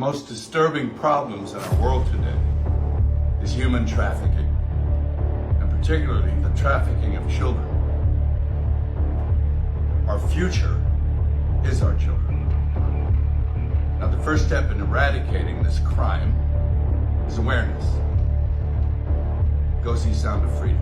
most disturbing problems in our world today is human trafficking, and particularly the trafficking of children. Our future is our children. Now, the first step in eradicating this crime is awareness. Go see Sound of Freedom.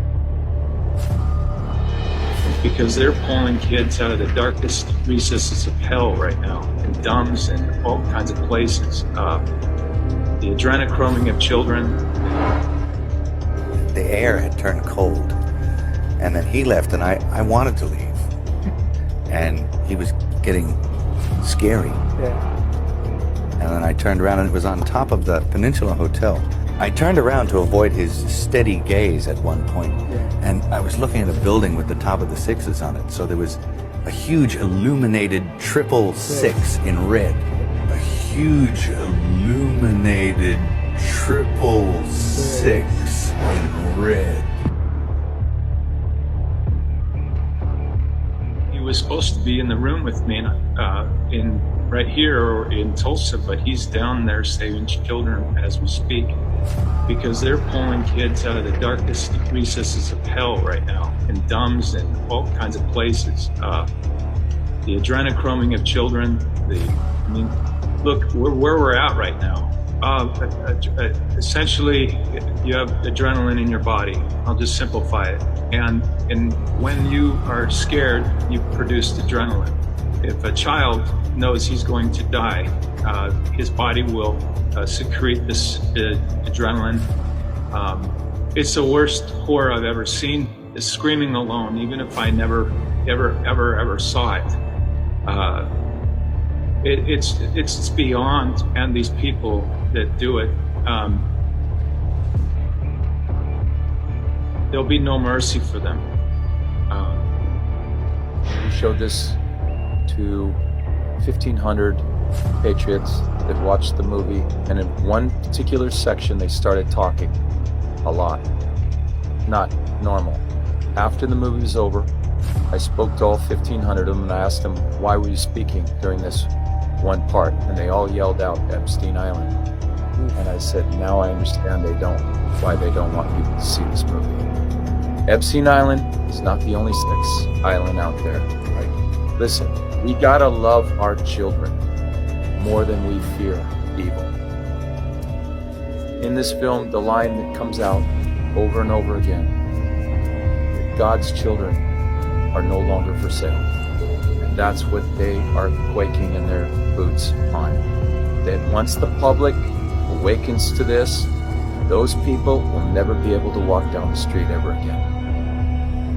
Because they're pulling kids out of the darkest recesses of hell right now, in dumps and all kinds of places. The adrenochroming of children. The air had turned cold, and then he left, and I wanted to leave. And he was getting scary. Yeah. And then I turned around, and it was on top of the Peninsula Hotel. I turned around to avoid his steady gaze at one point, and I was looking at a building with the top of the sixes on it. So there was a huge illuminated 666 in red. A huge illuminated 666 in red. He was supposed to be in the room with me in right here or in Tulsa, but he's down there saving children as we speak. Because they're pulling kids out of the darkest recesses of hell right now, in dumps and all kinds of places. The adrenochroming of children. Look, where we're at right now. Essentially, you have adrenaline in your body. I'll just simplify it. And when you are scared, you produce adrenaline. If a child knows he's going to die, his body will secrete this adrenaline. It's the worst horror I've ever seen, is screaming alone, even if I never, ever saw it. It's beyond, and these people that do it, there'll be no mercy for them. We showed this to 1,500 patriots that watched the movie, and in one particular section they started talking a lot. Not normal. After the movie was over, I spoke to all 1,500 of them and I asked them, why were you speaking during this one part? And they all yelled out Epstein Island. And I said, now I understand why they don't want people to see this movie. Epstein Island is not the only sex island out there. Right? Listen, we gotta love our children more than we fear evil. In this film, the line that comes out over and over again, that God's children are no longer for sale. And that's what they are quaking in their boots on. That once the public awakens to this, those people will never be able to walk down the street ever again.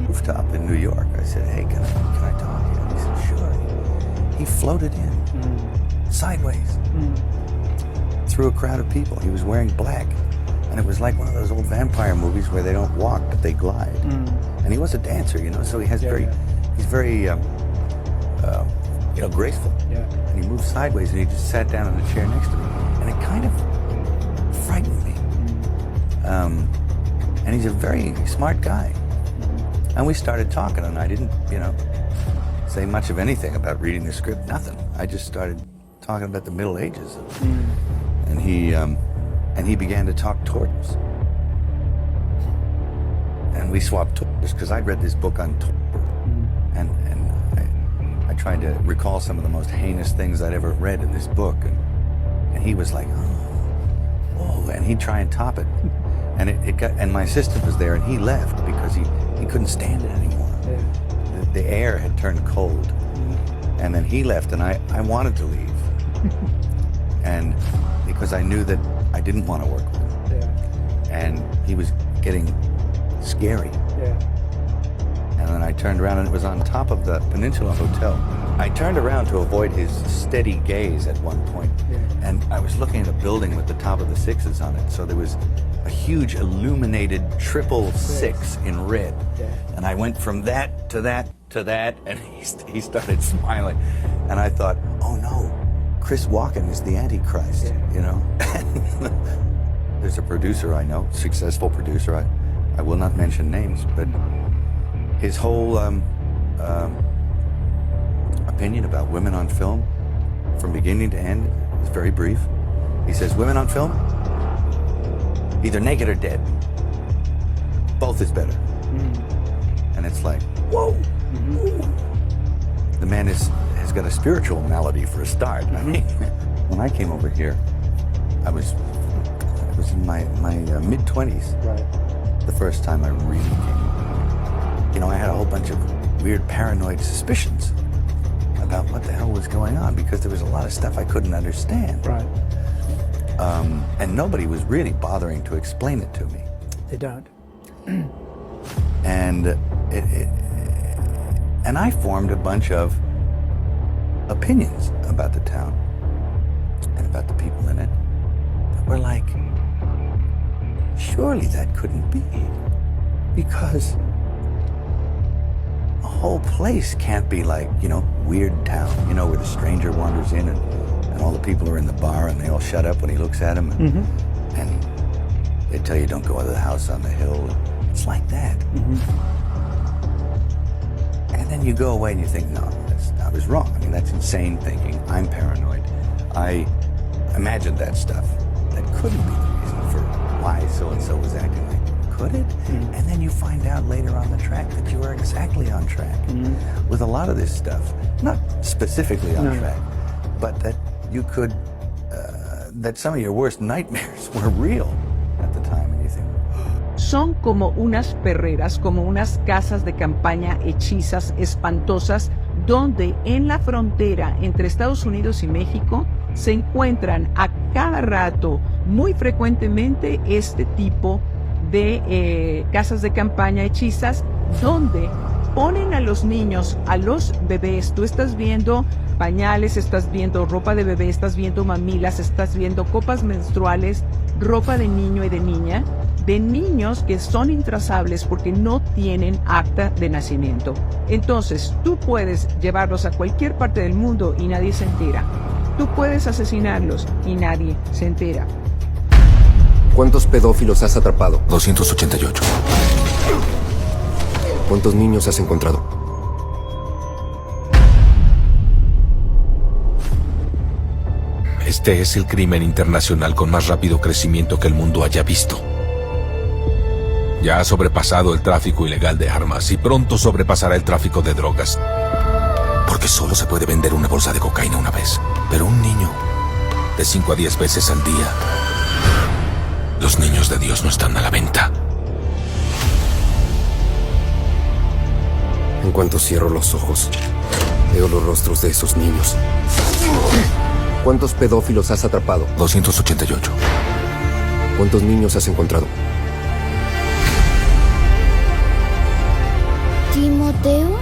Rooftop in New York, I said, hey, can I talk to you? He said, sure. He floated in. Sideways, through a crowd of people. He was wearing black, and it was like one of those old vampire movies where they don't walk but they glide. And he was a dancer, so he has he's very graceful. Yeah. And he moved sideways, and he just sat down in the chair next to me, and it kind of frightened me. And he's a very smart guy. And we started talking, and I didn't, say much of anything about reading the script. Nothing. I just started talking about the Middle Ages, and he began to talk tortoise, and we swapped tortoise because I'd read this book on torture, and I tried to recall some of the most heinous things I'd ever read in this book, and he was like, oh, and he'd try and top it, and and my assistant was there, and he left because he couldn't stand it anymore. Yeah. The air had turned cold, and then he left, and I wanted to leave. And because I knew that I didn't want to work with him. Yeah. And he was getting scary. Yeah. And then I turned around, and it was on top of the Peninsula Hotel. I turned around to avoid his steady gaze at one point, and I was looking at a building with the top of the sixes on it. So there was a huge illuminated 666 in red. Yeah. And I went from that to that to that, and he started smiling. And I thought, oh no, Chris Walken is the Antichrist, There's a producer I know, successful producer, I will not mention names, but his whole opinion about women on film, from beginning to end, was very brief. He says, women on film, either naked or dead. Both is better. And it's like, whoa. The man has got a spiritual malady for a start. I mean, when I came over here, I was in my mid-20s. Right. The first time I really came. You know, I had a whole bunch of weird paranoid suspicions about what the hell was going on because there was a lot of stuff I couldn't understand. Right. And nobody was really bothering to explain it to me. They don't. And and I formed a bunch of opinions about the town and about the people in it that were like, surely that couldn't be, because a whole place can't be like, you know, weird town, you know, where the stranger wanders in and all the people are in the bar and they all shut up when he looks at them and they tell you don't go to the house on the hill. It's like that. And then you go away and you think, no, I was wrong. I mean, that's insane thinking. I'm paranoid. I imagined that stuff. That couldn't be the reason for why so-and-so was acting like that. Could it? And then you find out later on the track that you were exactly on track with a lot of this stuff. Not specifically on track, but that you could, that some of your worst nightmares were real at the time. And you think, Son como unas perreras, como unas casas de campaña hechizas, espantosas, donde en la frontera entre Estados Unidos y México se encuentran a cada rato, muy frecuentemente, este tipo de casas de campaña hechizas, donde ponen a los niños, a los bebés. Tú estás viendo pañales, estás viendo ropa de bebé, estás viendo mamilas, estás viendo copas menstruales, ropa de niño y de niña, de niños que son intrazables porque no tienen acta de nacimiento. Entonces, tú puedes llevarlos a cualquier parte del mundo y nadie se entera. Tú puedes asesinarlos y nadie se entera. ¿Cuántos pedófilos has atrapado? 288. ¿Cuántos niños has encontrado? Este es el crimen internacional con más rápido crecimiento que el mundo haya visto. Ya ha sobrepasado el tráfico ilegal de armas y pronto sobrepasará el tráfico de drogas. Porque solo se puede vender una bolsa de cocaína una vez. Pero un niño, de 5 a 10 veces al día. Los niños de Dios no están a la venta. En cuanto cierro los ojos, veo los rostros de esos niños. ¿Cuántos pedófilos has atrapado? 288. ¿Cuántos niños has encontrado? Timoteo,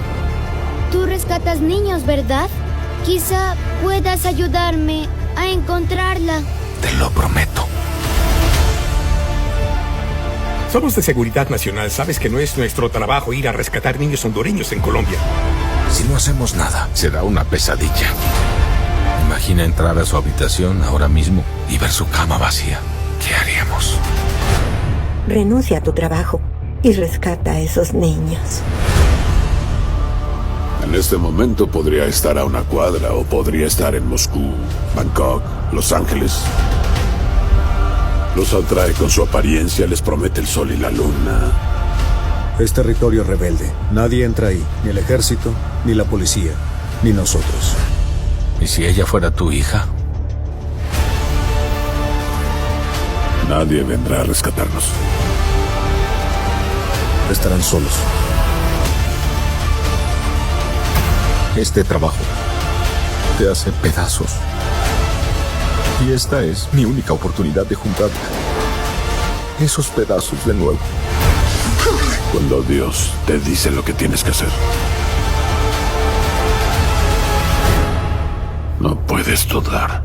tú rescatas niños, ¿verdad? Quizá puedas ayudarme a encontrarla. Te lo prometo. Somos de Seguridad Nacional. Sabes que no es nuestro trabajo ir a rescatar niños hondureños en Colombia. Si no hacemos nada, será una pesadilla. Imagina entrar a su habitación ahora mismo y ver su cama vacía. ¿Qué haríamos? Renuncia a tu trabajo y rescata a esos niños. En este momento podría estar a una cuadra o podría estar en Moscú, Bangkok, Los Ángeles. Los atrae con su apariencia, les promete el sol y la luna. Es territorio rebelde. Nadie entra ahí, ni el ejército, ni la policía, ni nosotros. ¿Y si ella fuera tu hija? Nadie vendrá a rescatarnos. Estarán solos. Este trabajo te hace pedazos. Y esta es mi única oportunidad de juntar esos pedazos de nuevo. Cuando Dios te dice lo que tienes que hacer, no puedes dudar.